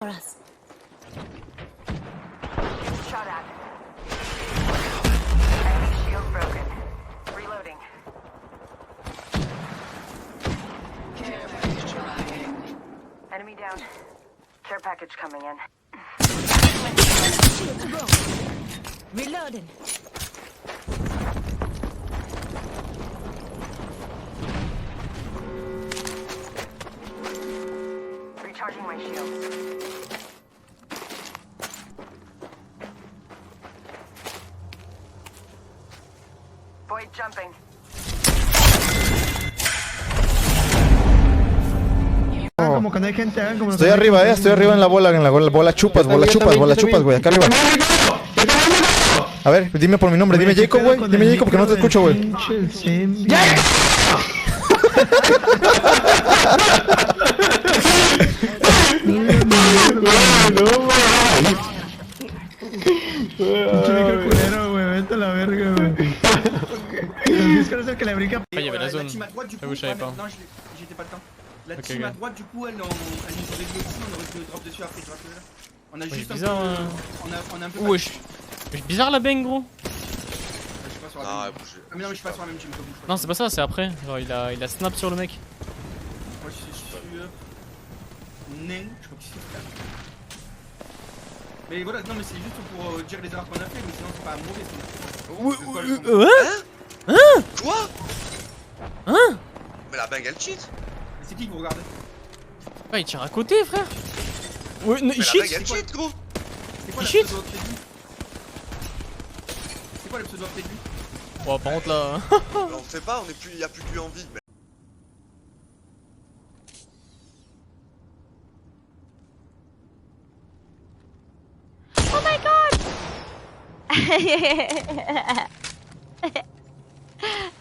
us. Shot at. Enemy shield broken. Reloading. Care package arriving. Enemy down. Care package coming in. Shields broken. Reloading. Recharging my shield. Void jumping. Como que no hay gente, hagan como Estoy arriba, estoy arriba en la bola chupas, güey, acá arriba. A ver, dime por mi nombre, dime Jacob, güey, dime Jacob porque no te escucho, güey. culero, güey, vete a la verga, güey. Es que es el que le brinca. Il y avait la zone. team à droite, du coup, Ah, vous savez pas. non, j'étais pas le temps. La Ok, team à ok. droite, du coup, elle nous aurait dit aussi, on aurait pu drop dessus après, tu vois ce que je veux dire. On a Ouais, juste un peu. bizarre, On a un peu. Wesh. Bizarre la bang, gros. Je suis pas sur la Ah, même. bougez. Ah, mais non, mais je suis pas sur la même team que vous. Non, c'est pas ça, c'est après. Genre, il a snap sur le mec. Moi, je suis sur. Nain, je crois que c'est ça. Mais voilà, non, mais c'est juste pour dire les erreurs qu'on a fait, mais sinon, c'est pas mauvais. Quoi Hein? Mais la bang elle cheat. Mais c'est qui que vous regardez? Ouais, il tire à côté, frère. Ouais, Mais il la cheat. bang elle cheat, gros. C'est quoi le Shit. pseudo de lui? C'est quoi le pseudo de lui? Oh, par contre, là. On sait pas, y a plus que lui en vie. Mais... Oh my god!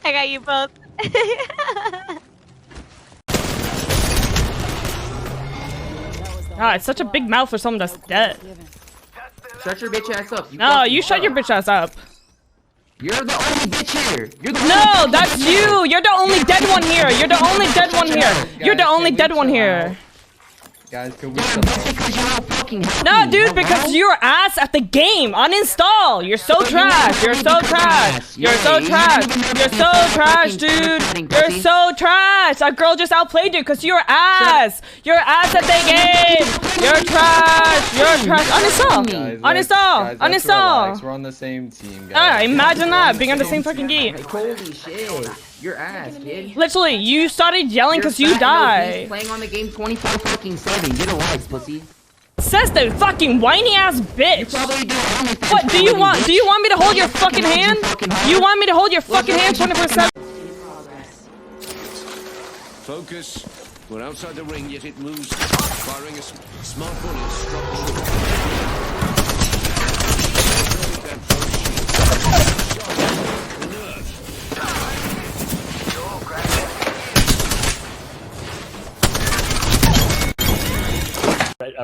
I got you both. Ah, it's such a big mouth for someone that's dead. Shut your bitch ass up. No, you shut your bitch ass up. You're the only bitch here. You're the No, that's you. You're the only dead one here. You're the only dead one here. You're the only dead one here. Guys, can we because you're all fucking No, dude, because you're ass at the game. Uninstall. You're so trash. You're so trash. You're so trash. You're so trash, dude. You're so trash. That girl just outplayed you because you're ass. You're ass at the game. You're trash. You're trash. Uninstall. Uninstall. Uninstall. We're on the same team, guys. Imagine that being on the same fucking game. Holy shit. Your ass, kid. Literally, you started yelling because you died. Playing on the game 24 fucking 7. Get a life, pussy. Says the fucking whiny ass bitch. Probably do OnlyFans What do you for want? bitch. Do you want me to hold your fucking hand? You want me to hold your fucking hand 24/7? Focus. We're outside the ring, yet it moves. Firing a smart bullet struck.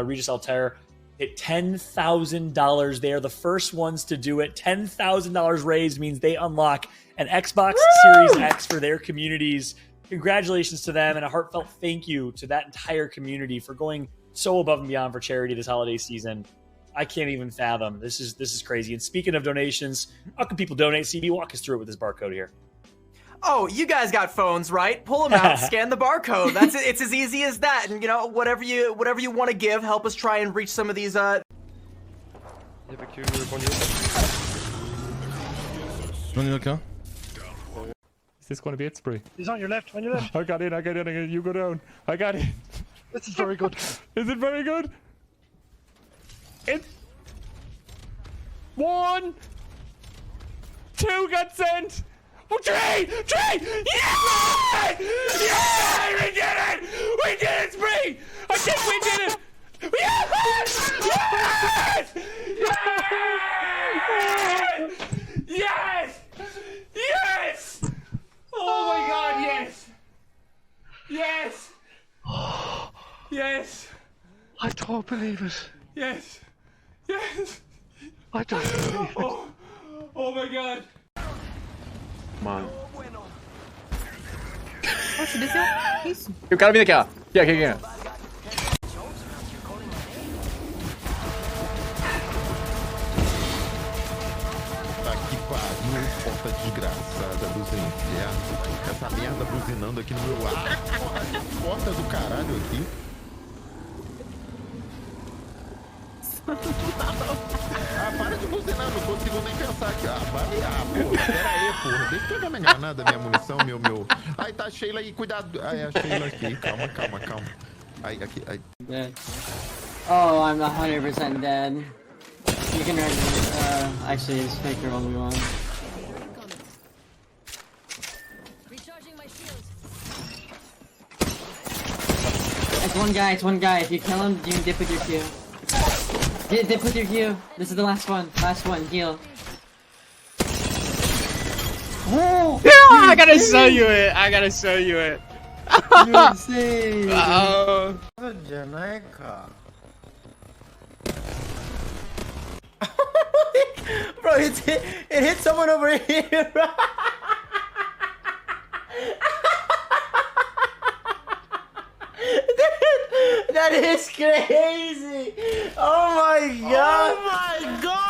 Regis Altair hit $10,000. They are the first ones to do it. $10,000 raised means they unlock an Xbox Series X for their communities. Congratulations to them and a heartfelt thank you to that entire community for going so above and beyond for charity this holiday season. I can't even fathom. This is crazy. And speaking of donations, how can people donate? CB, walk us through it with this barcode here. Oh, you guys got phones, right? Pull them out, scan the barcode. That's it. It's as easy as that. And you know, whatever you want to give, help us try and reach some of these. Is this going to be it, Spree? He's on your left, on your left. I got in. You go down. I got in. This is very good. Is it very good? It's 1, 2 got sent. Oh, 3! Yeah! Yeah! We did it! We did it, Spree! I think we did it! Yes! Yes! Yes! Yes! Yes! Oh my God! Yes! Yes! Yes! I don't believe it. Yes! Yes! I don't believe it. Oh my God! Come on. Oh, você desceu? Que isso? E o cara vem aqui, ó. Aqui. essa desgraçada dos infernos. Essa merda buzinando aqui no meu ar. Porta do caralho aqui. Ah, para de buzinar, não consigo nem pensar aqui. Ah, pô, pera aí, porra. Deixa eu pegar minha granada, minha munição, meu. Ai, tá a Sheila aí, cuidado. Ai, é a Sheila aqui. Calma. Ai, aqui, ai. Dead. Oh, I'm 100% dead. You can actually just make your own one. It's one guy. If you kill him, you can dip with your Q. Dip with your Q. This is the last one. Heal. Oh! I gotta show you it. You're insane. Bro, it hit someone over here, bro. That is crazy. Oh my god.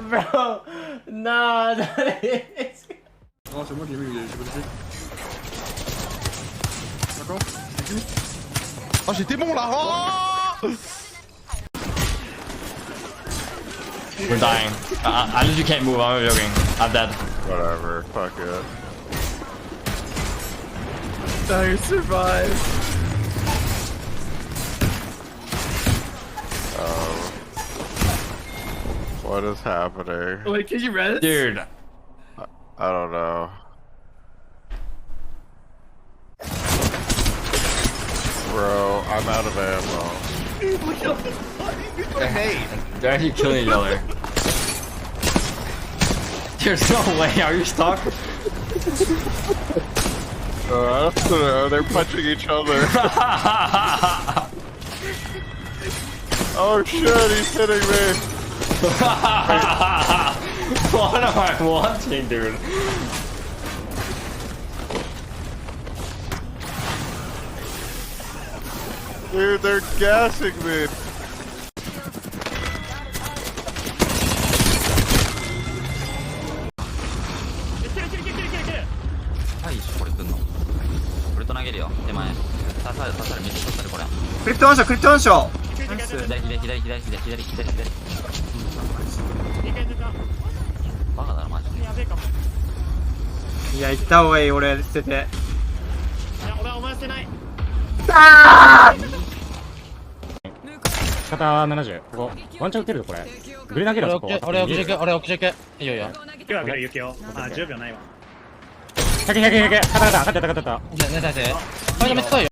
Bro, no, that is. Oh, c'est moi qui ai mis, j'ai pas touché. D'accord? Oh, j'étais bon là. Oh, We're dying. I literally can't move. I'm joking. I'm dead. whatever, fuck it. No, you survived. What is happening? Wait, can you read it? Dude. I don't know. Bro, I'm out of ammo. Hey, why are you killing each other? There's no way. Are you stuck? I don't know. They're punching each other. Oh shit, he's hitting me. What am I watching, dude? Dude, they're gassing me. Crypto one shot.いや、行った方がいい、俺捨てて。俺はお前捨てない。肩70。ここ。ワンチャン打てるこれ。グレ投げるそこ。俺置き受け。いいよいいよ。今日は行くよ。あ、10秒ないわ。100。勝った。ね、大勢。これめっちゃ強いよ。